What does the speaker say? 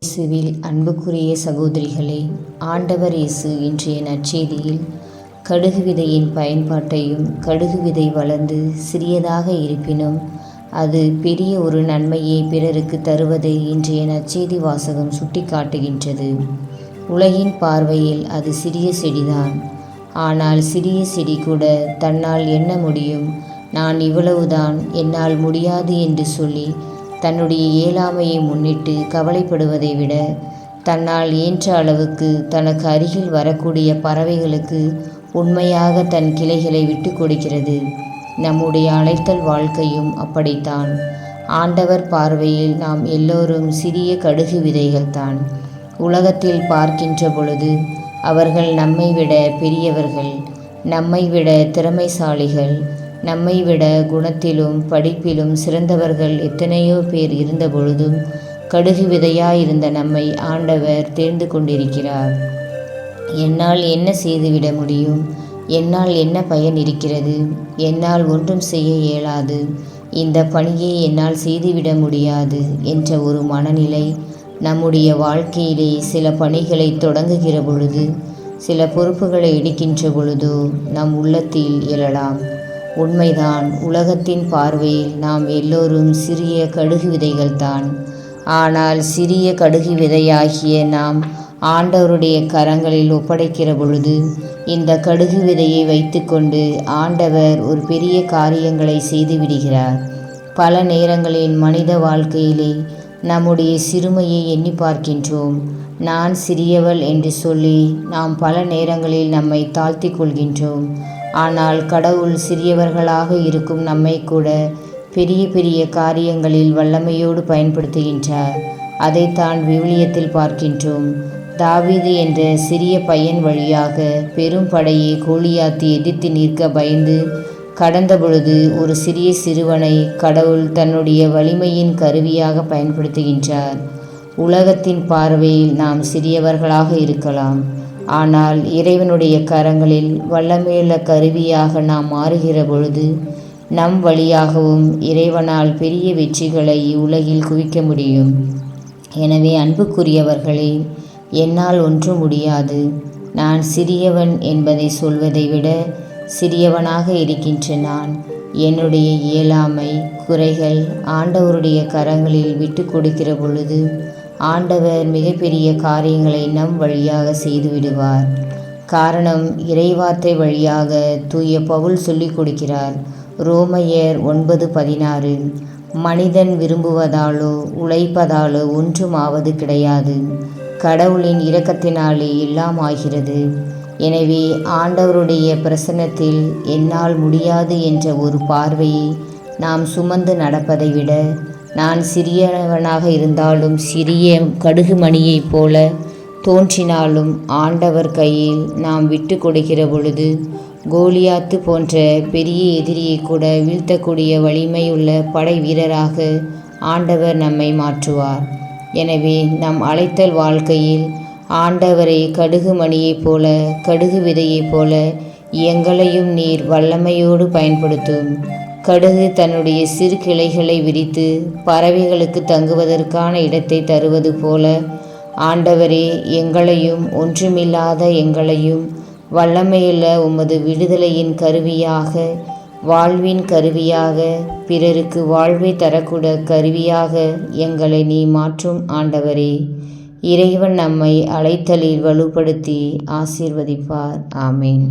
இயேசுவில் அன்புக்குரிய சகோதரிகளே, ஆண்டவர் இயேசு இன்றைய நற்செய்தியில் கடுகு விதையின் பயன்பாட்டையும், கடுகு விதை வளர்ந்து சிறியதாக இருப்பினும் அது பெரிய ஒரு நன்மையை பிறருக்கு தருவதை இன்றைய நற்செய்தி வாசகம் சுட்டிக்காட்டுகின்றது. உலகின் பார்வையில் அது சிறிய செடிதான். ஆனால் சிறிய செடி கூட தன்னால் எண்ண முடியும், நான் இவ்வளவுதான், என்னால் முடியாது என்று சொல்லி தன்னுடைய இயலாமையை முன்னிட்டு கவலைப்படுவதை விட, தன்னால் இயன்ற அளவுக்கு தனக்கு அருகில் வரக்கூடிய பறவைகளுக்கு உண்மையாக தன் கிளைகளை விட்டு கொடுக்கிறது. நம்முடைய அழைத்தல் வாழ்க்கையும் அப்படித்தான். ஆண்டவர் பார்வையில் நாம் எல்லோரும் சிறிய கடுகு விதைகள்தான். உலகத்தில் பார்க்கின்ற பொழுது அவர்கள் நம்மை விட பெரியவர்கள், நம்மை விட திறமைசாலிகள், நம்மை விட குணத்திலும் படிப்பிலும் சிறந்தவர்கள் எத்தனையோ பேர் இருந்த பொழுதும் கடுகு விதையாயிருந்த நம்மை ஆண்டவர் தேர்ந்து கொண்டிருக்கிறார். என்னால் என்ன செய்துவிட முடியும்? என்னால் என்ன பயன் இருக்கிறது? என்னால் ஒன்றும் செய்ய இயலாது, இந்த பணியை என்னால் செய்துவிட முடியாது என்ற ஒரு மனநிலை நம்முடைய வாழ்க்கையிலே சில பணிகளை தொடங்குகிற பொழுது, சில பொறுப்புகளை எடுக்கின்ற பொழுதோ நம் உள்ளத்தில் எழலாம். உண்மைதான், உலகத்தின் பார்வையில் நாம் எல்லோரும் சிறிய கடுகு விதைகள்தான். ஆனால் சிறிய கடுகு விதையாகிய நாம் ஆண்டவருடைய கரங்களில் ஒப்படைக்கிற பொழுது, இந்த கடுகு விதையை வைத்துக்கொண்டு ஆண்டவர் ஒரு பெரிய காரியங்களை செய்து விடுகிறார். பல நேரங்களில் மனித வாழ்க்கையிலே நம்முடைய சிறுமையை எண்ணி பார்க்கின்றோம். நான் சிறியவள் என்று சொல்லி நாம் பல நேரங்களில் நம்மை தாழ்த்தி கொள்கின்றோம். ஆனால் கடவுள் சிறியவர்களாக இருக்கும் நம்மை கூட பெரிய பெரிய காரியங்களில் வல்லமையோடு பயன்படுத்துகின்றார். அதைத்தான் விவிலியத்தில் பார்க்கின்றோம். தாவீது என்ற சிறிய பையன் வழியாக பெரும் படையை கோலியாத்தை எதிர்த்து நிற்க பயந்து கடந்த பொழுது ஒரு சிறிய சிறுவனை கடவுள் தன்னுடைய வலிமையின் கருவியாக பயன்படுத்துகின்றார். உலகத்தின் பார்வையில் நாம் சிறியவர்களாக இருக்கலாம். ஆனால் இறைவனுடைய கரங்களில் வல்லமையுள்ள கருவியாக நாம் மாறுகிற பொழுது நம் வழியாகவும் இறைவனால் பெரிய வெற்றிகளை இவ்வுலகில் குவிக்க முடியும். எனவே அன்புக்குரியவர்களே, என்னால் ஒன்றும் முடியாது, நான் சிறியவன் என்பதை சொல்வதை விட, சிறியவனாக இருக்கின்ற நான் என்னுடைய இயலாமை, குறைகள் ஆண்டவருடைய கரங்களில் விட்டு கொடுக்கிற பொழுது ஆண்டவர் மிகப்பெரிய காரியங்களை நம் வழியாக செய்து விடுவார். காரணம், இறைவார்த்தை வழியாக தூய பவுல் சொல்லிக் கொடுக்கிறார். ரோமையர் 9:16, மனிதன் விரும்புவதாலோ உழைப்பதாலோ ஒன்றும் ஆவது கிடையாது, கடவுளின் இரக்கத்தினாலே எல்லாம் ஆகிறது. எனவே ஆண்டவருடைய பிரசன்னத்தில் என்னால் முடியாது என்ற ஒரு பார்வையை நாம் சுமந்து நடப்பதை விட, நான் சிறியவனாக இருந்தாலும் சிறிய கடுகு மணியைப் போல தோன்றினாலும் ஆண்டவர் கையில் நாம் விட்டு கொடுக்கிற பொழுது கோலியாத்து போன்ற பெரிய எதிரியை கூட வீழ்த்தக்கூடிய வலிமையுள்ள படை வீரராக ஆண்டவர் நம்மை மாற்றுவார். எனவே நம் அழைத்தல் வாழ்க்கையில் ஆண்டவரை கடுகு மணியைப் போல, கடுகு விதையைப் போல எங்களையும் நீர் வல்லமையோடு பயன்படுத்தும். கடுகு தன்னுடைய சிறு கிளைகளை விரித்து பறவைகளுக்கு தங்குவதற்கான இடத்தை தருவது போல ஆண்டவரே, எங்களையும், ஒன்றுமில்லாத எங்களையும் வல்லமையுள்ள உமது விடுதலையின் கருவியாக, வாழ்வின் கருவியாக, பிறருக்கு வாழ்வை தரக்கூட கருவியாக எங்களை நீ மாற்றும் ஆண்டவரே. இறைவன் நம்மை அழைத்தலில் வலுப்படுத்தி ஆசீர்வதிப்பார். ஆமேன்.